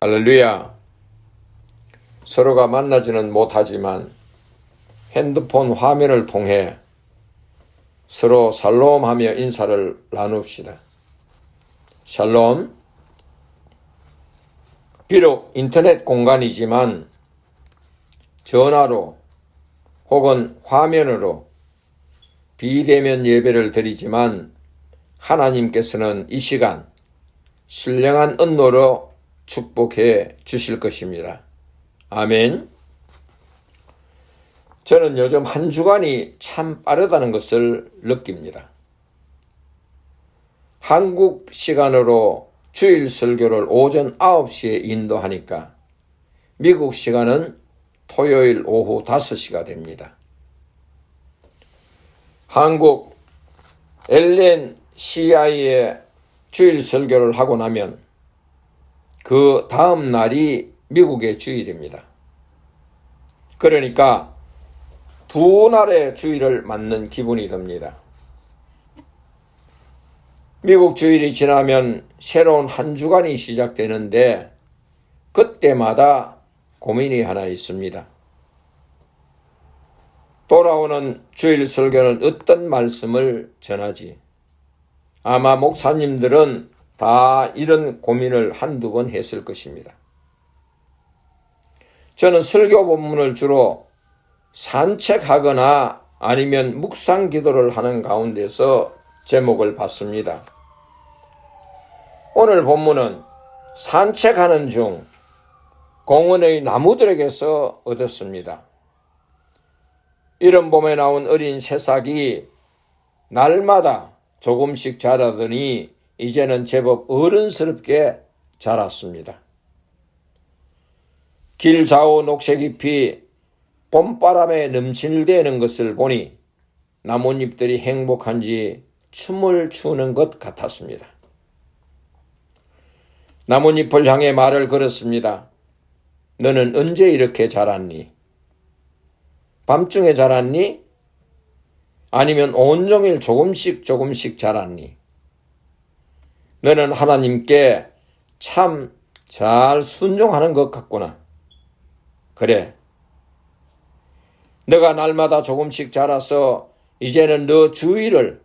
할렐루야. 서로가 만나지는 못하지만 핸드폰 화면을 통해 서로 샬롬하며 인사를 나눕시다. 샬롬. 비록 인터넷 공간이지만 전화로 혹은 화면으로 비대면 예배를 드리지만 하나님께서는 이 시간 신령한恩노로 축복해 주실 것입니다. 아멘. 저는 요즘 한 주간이 참 빠르다는 것을 느낍니다. 한국 시간으로 주일 설교를 오전 9시에 인도하니까 미국 시간은 토요일 오후 5시가 됩니다. 한국 LNCI에 주일 설교를 하고 나면 그 다음 날이 미국의 주일입니다. 그러니까 두 날의 주일을 맞는 기분이 듭니다. 미국 주일이 지나면 새로운 한 주간이 시작되는데 그때마다 고민이 하나 있습니다. 돌아오는 주일 설교는 어떤 말씀을 전하지? 아마 목사님들은 다 이런 고민을 한두 번 했을 것입니다. 저는 설교 본문을 주로 산책하거나 아니면 묵상 기도를 하는 가운데서 제목을 봤습니다. 오늘 본문은 산책하는 중 공원의 나무들에게서 얻었습니다. 이런 봄에 나온 어린 새싹이 날마다 조금씩 자라더니 이제는 제법 어른스럽게 자랐습니다. 길 좌우 녹색잎이 봄바람에 넘실대는 것을 보니 나뭇잎들이 행복한지 춤을 추는 것 같았습니다. 나뭇잎을 향해 말을 걸었습니다. 너는 언제 이렇게 자랐니? 밤중에 자랐니? 아니면 온종일 조금씩 자랐니? 너는 하나님께 참 잘 순종하는 것 같구나. 그래. 너가 날마다 조금씩 자라서 이제는 너 주위를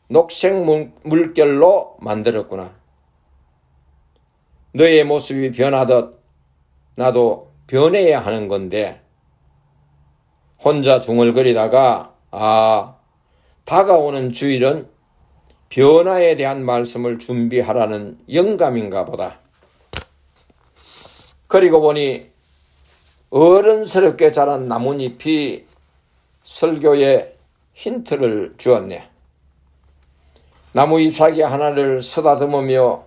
녹색 물결로 만들었구나. 너의 모습이 변하듯 나도 변해야 하는 건데 혼자 중얼거리다가 다가오는 주일은 변화에 대한 말씀을 준비하라는 영감인가 보다. 그리고 보니 어른스럽게 자란 나뭇잎이 설교에 힌트를 주었네. 나무 잎사귀 하나를 쓰다듬으며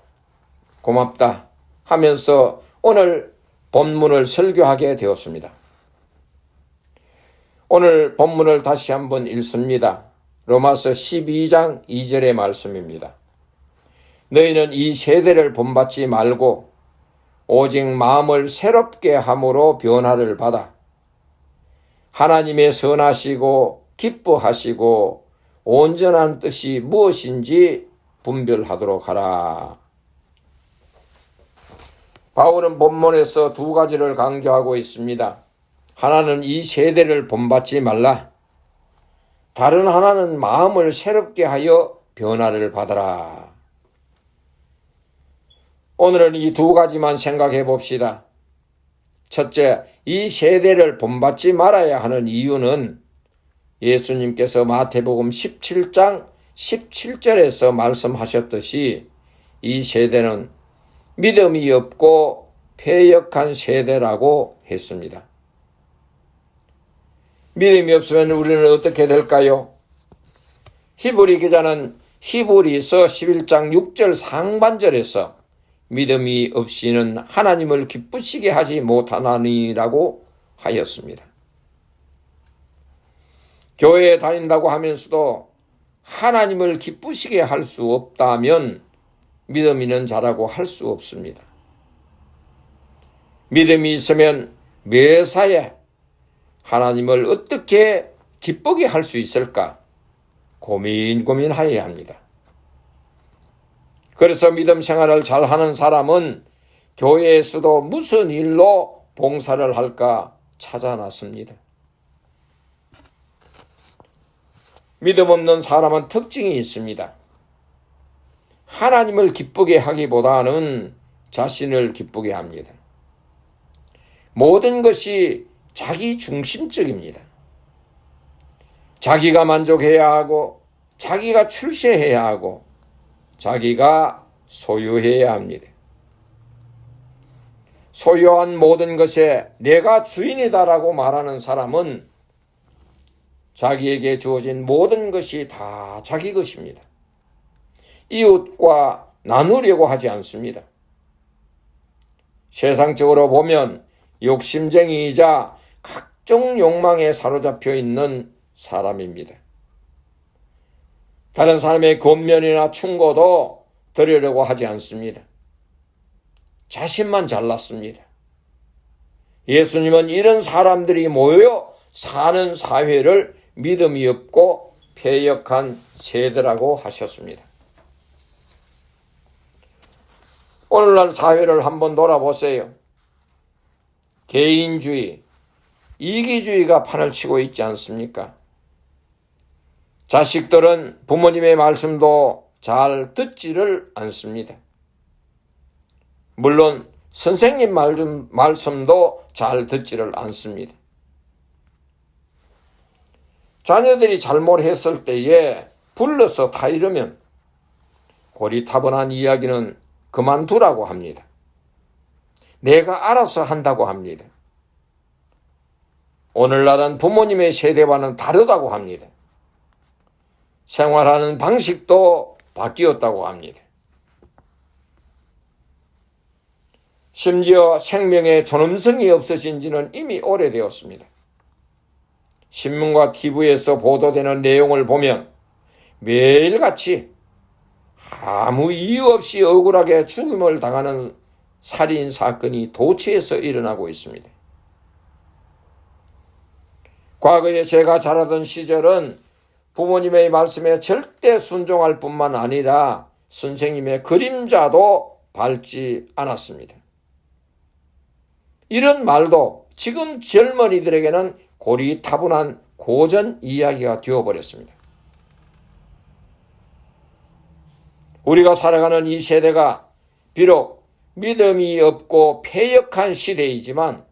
고맙다 하면서 오늘 본문을 설교하게 되었습니다. 오늘 본문을 다시 한번 읽습니다. 로마서 12장 2절의 말씀입니다. 너희는 이 세대를 본받지 말고 오직 마음을 새롭게 함으로 변화를 받아 하나님의 선하시고 기뻐하시고 온전한 뜻이 무엇인지 분별하도록 하라. 바울은 본문에서 두 가지를 강조하고 있습니다. 하나는 이 세대를 본받지 말라. 다른 하나는 마음을 새롭게 하여 변화를 받아라. 오늘은 이 두 가지만 생각해 봅시다. 첫째, 이 세대를 본받지 말아야 하는 이유는 예수님께서 마태복음 17장 17절에서 말씀하셨듯이 이 세대는 믿음이 없고 패역한 세대라고 했습니다. 믿음이 없으면 우리는 어떻게 될까요? 히브리 기자는 히브리서 11장 6절 상반절에서 믿음이 없이는 하나님을 기쁘시게 하지 못하나니라고 하였습니다. 교회에 다닌다고 하면서도 하나님을 기쁘시게 할 수 없다면 믿음 있는 자라고 할 수 없습니다. 믿음이 있으면 매사에 하나님을 어떻게 기쁘게 할 수 있을까 고민하여야 합니다. 그래서 믿음 생활을 잘하는 사람은 교회에서도 무슨 일로 봉사를 할까 찾아 나섭니다. 믿음 없는 사람은 특징이 있습니다. 하나님을 기쁘게 하기보다는 자신을 기쁘게 합니다. 모든 것이 자기 중심적입니다. 자기가 만족해야 하고, 자기가 출세해야 하고, 자기가 소유해야 합니다. 소유한 모든 것에 내가 주인이다라고 말하는 사람은 자기에게 주어진 모든 것이 다 자기 것입니다. 이웃과 나누려고 하지 않습니다. 세상적으로 보면 욕심쟁이이자 각종 욕망에 사로잡혀 있는 사람입니다. 다른 사람의 권면이나 충고도 들으려고 하지 않습니다. 자신만 잘났습니다. 예수님은 이런 사람들이 모여 사는 사회를 믿음이 없고 패역한 세대라고 하셨습니다. 오늘날 사회를 한번 돌아보세요. 개인주의, 이기주의가 판을 치고 있지 않습니까? 자식들은 부모님의 말씀도 잘 듣지를 않습니다. 물론 선생님 말씀도 잘 듣지를 않습니다. 자녀들이 잘못했을 때에 불러서 타이르면 고리타분한 이야기는 그만두라고 합니다. 내가 알아서 한다고 합니다. 오늘날은 부모님의 세대와는 다르다고 합니다. 생활하는 방식도 바뀌었다고 합니다. 심지어 생명의 존엄성이 없어진 지는 이미 오래되었습니다. 신문과 TV에서 보도되는 내용을 보면 매일같이 아무 이유 없이 억울하게 죽음을 당하는 살인 사건이 도처에서 일어나고 있습니다. 과거에 제가 자라던 시절은 부모님의 말씀에 절대 순종할 뿐만 아니라 선생님의 그림자도 밟지 않았습니다. 이런 말도 지금 젊은이들에게는 고리타분한 고전 이야기가 되어버렸습니다. 우리가 살아가는 이 세대가 비록 믿음이 없고 패역한 시대이지만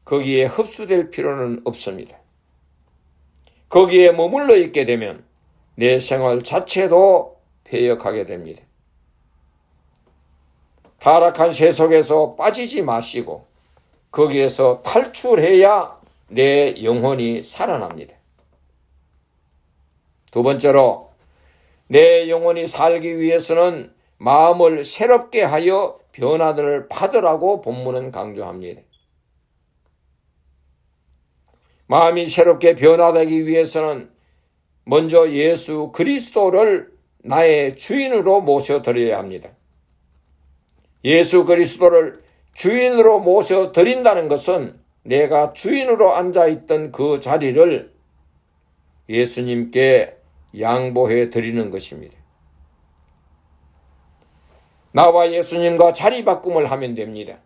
거기에 흡수될 필요는 없습니다. 거기에 머물러 있게 되면 내 생활 자체도 패역하게 됩니다. 타락한 세 속에서 빠지지 마시고 거기에서 탈출해야 내 영혼이 살아납니다. 두 번째로, 내 영혼이 살기 위해서는 마음을 새롭게 하여 변화를 받으라고 본문은 강조합니다. 마음이 새롭게 변화되기 위해서는 먼저 예수 그리스도를 나의 주인으로 모셔드려야 합니다. 예수 그리스도를 주인으로 모셔드린다는 것은 내가 주인으로 앉아있던 그 자리를 예수님께 양보해 드리는 것입니다. 나와 예수님과 자리 바꿈을 하면 됩니다.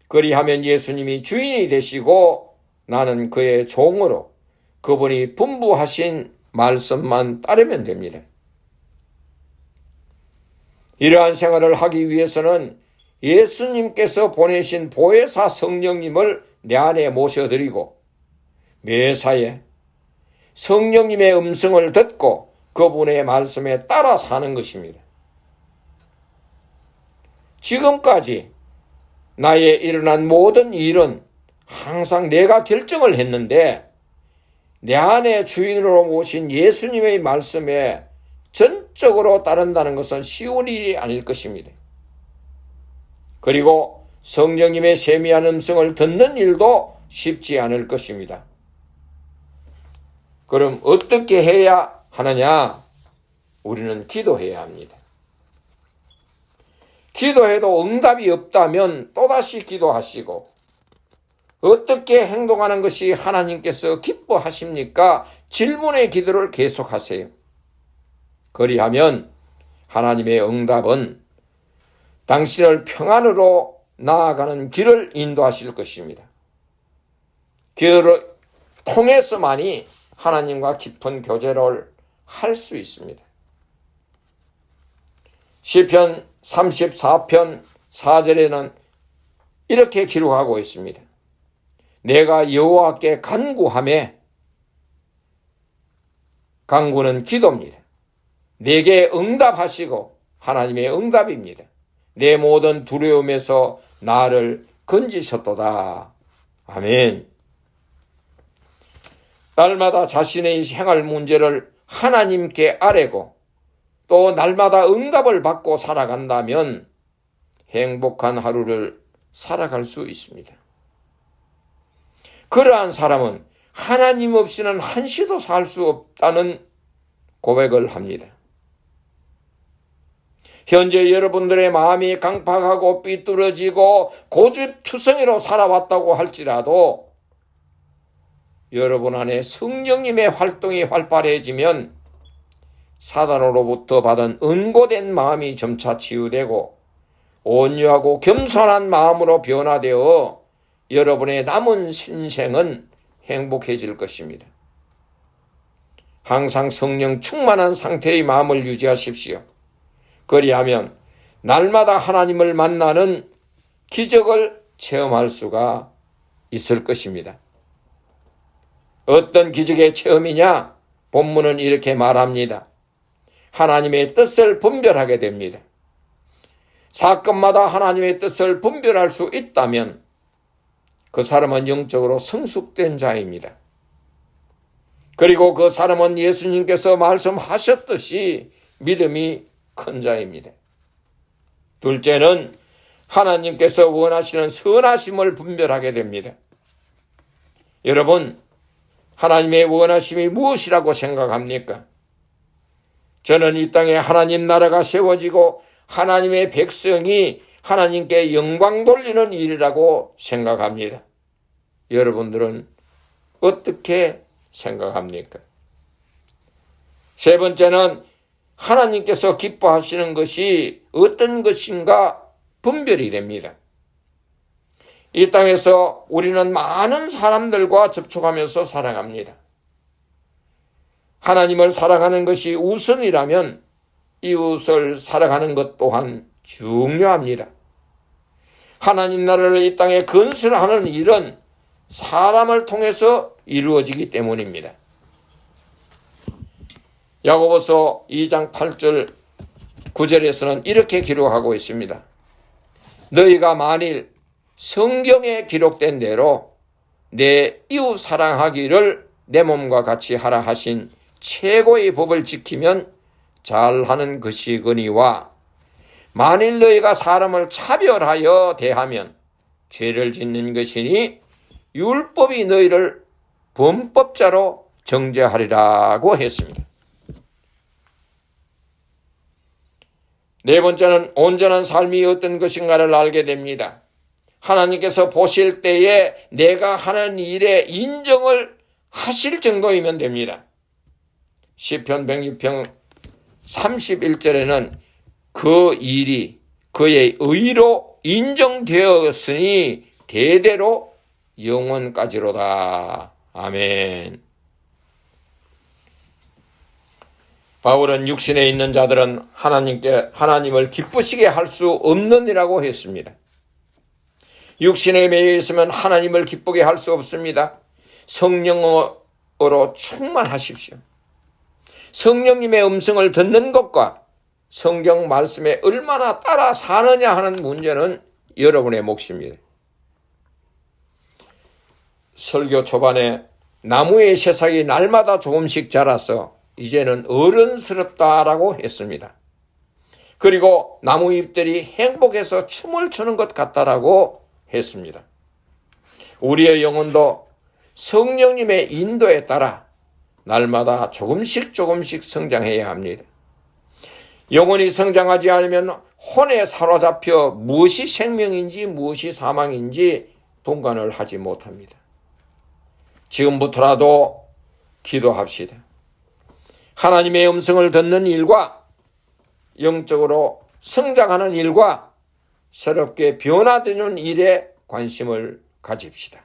그리하면 예수님이 주인이 되시고 나는 그의 종으로 그분이 분부하신 말씀만 따르면 됩니다. 이러한 생활을 하기 위해서는 예수님께서 보내신 보혜사 성령님을 내 안에 모셔드리고 매사에 성령님의 음성을 듣고 그분의 말씀에 따라 사는 것입니다. 지금까지 나의 일어난 모든 일은 항상 내가 결정을 했는데 내 안에 주인으로 모신 예수님의 말씀에 전적으로 따른다는 것은 쉬운 일이 아닐 것입니다. 그리고 성령님의 세미한 음성을 듣는 일도 쉽지 않을 것입니다. 그럼 어떻게 해야 하느냐? 우리는 기도해야 합니다. 기도해도 응답이 없다면 또다시 기도하시고, 어떻게 행동하는 것이 하나님께서 기뻐하십니까? 질문의 기도를 계속하세요. 그리하면 하나님의 응답은 당신을 평안으로 나아가는 길을 인도하실 것입니다. 그를 통해서만이 하나님과 깊은 교제를 할 수 있습니다. 시편 34편 4절에는 이렇게 기록하고 있습니다. 내가 여호와께 간구하매, 간구는 기도입니다. 내게 응답하시고, 하나님의 응답입니다. 내 모든 두려움에서 나를 건지셨도다. 아멘. 날마다 자신의 생활 문제를 하나님께 아뢰고 또 날마다 응답을 받고 살아간다면 행복한 하루를 살아갈 수 있습니다. 그러한 사람은 하나님 없이는 한시도 살 수 없다는 고백을 합니다. 현재 여러분들의 마음이 강팍하고 삐뚤어지고 고집투성이로 살아왔다고 할지라도 여러분 안에 성령님의 활동이 활발해지면 사단으로부터 받은 은고된 마음이 점차 치유되고 온유하고 겸손한 마음으로 변화되어 여러분의 남은 신생은 행복해질 것입니다. 항상 성령 충만한 상태의 마음을 유지하십시오. 그리하면 날마다 하나님을 만나는 기적을 체험할 수가 있을 것입니다. 어떤 기적의 체험이냐? 본문은 이렇게 말합니다. 하나님의 뜻을 분별하게 됩니다. 사건마다 하나님의 뜻을 분별할 수 있다면 그 사람은 영적으로 성숙된 자입니다. 그리고 그 사람은 예수님께서 말씀하셨듯이 믿음이 큰 자입니다. 둘째는 하나님께서 원하시는 선하심을 분별하게 됩니다. 여러분, 하나님의 원하심이 무엇이라고 생각합니까? 저는 이 땅에 하나님 나라가 세워지고 하나님의 백성이 하나님께 영광 돌리는 일이라고 생각합니다. 여러분들은 어떻게 생각합니까? 세 번째는 하나님께서 기뻐하시는 것이 어떤 것인가 분별이 됩니다. 이 땅에서 우리는 많은 사람들과 접촉하면서 살아갑니다. 하나님을 사랑하는 것이 우선이라면 이웃을 사랑하는 것 또한 중요합니다. 하나님 나라를 이 땅에 건설하는 일은 사람을 통해서 이루어지기 때문입니다. 야고보서 2장 8절 9절에서는 이렇게 기록하고 있습니다. 너희가 만일 성경에 기록된 대로 내 이웃 사랑하기를 내 몸과 같이 하라 하신 최고의 법을 지키면 잘하는 것이거니와 만일 너희가 사람을 차별하여 대하면 죄를 짓는 것이니 율법이 너희를 범법자로 정죄하리라고 했습니다. 네 번째는 온전한 삶이 어떤 것인가를 알게 됩니다. 하나님께서 보실 때에 내가 하는 일에 인정을 하실 정도이면 됩니다. 시편 106편 31절에는 그 일이 그의 의로 인정되었으니 대대로 영원까지로다. 아멘. 바울은 육신에 있는 자들은 하나님을 기쁘시게 할 수 없는 이라고 했습니다. 육신에 매여 있으면 하나님을 기쁘게 할 수 없습니다. 성령으로 충만하십시오. 성령님의 음성을 듣는 것과 성경 말씀에 얼마나 따라 사느냐 하는 문제는 여러분의 몫입니다. 설교 초반에 나무의 새싹이 날마다 조금씩 자라서 이제는 어른스럽다라고 했습니다. 그리고 나무 잎들이 행복해서 춤을 추는 것 같다라고 했습니다. 우리의 영혼도 성령님의 인도에 따라 날마다 조금씩 성장해야 합니다. 영혼이 성장하지 않으면 혼에 사로잡혀 무엇이 생명인지 무엇이 사망인지 분간을 하지 못합니다. 지금부터라도 기도합시다. 하나님의 음성을 듣는 일과 영적으로 성장하는 일과 새롭게 변화되는 일에 관심을 가집시다.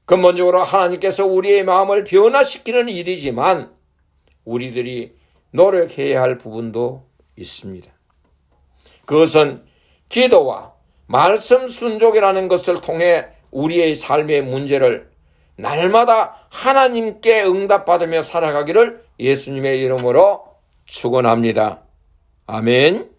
근본적으로 하나님께서 우리의 마음을 변화시키는 일이지만 우리들이 노력해야 할 부분도 있습니다. 그것은 기도와 말씀 순종이라는 것을 통해 우리의 삶의 문제를 날마다 하나님께 응답받으며 살아가기를 예수님의 이름으로 축원합니다. 아멘.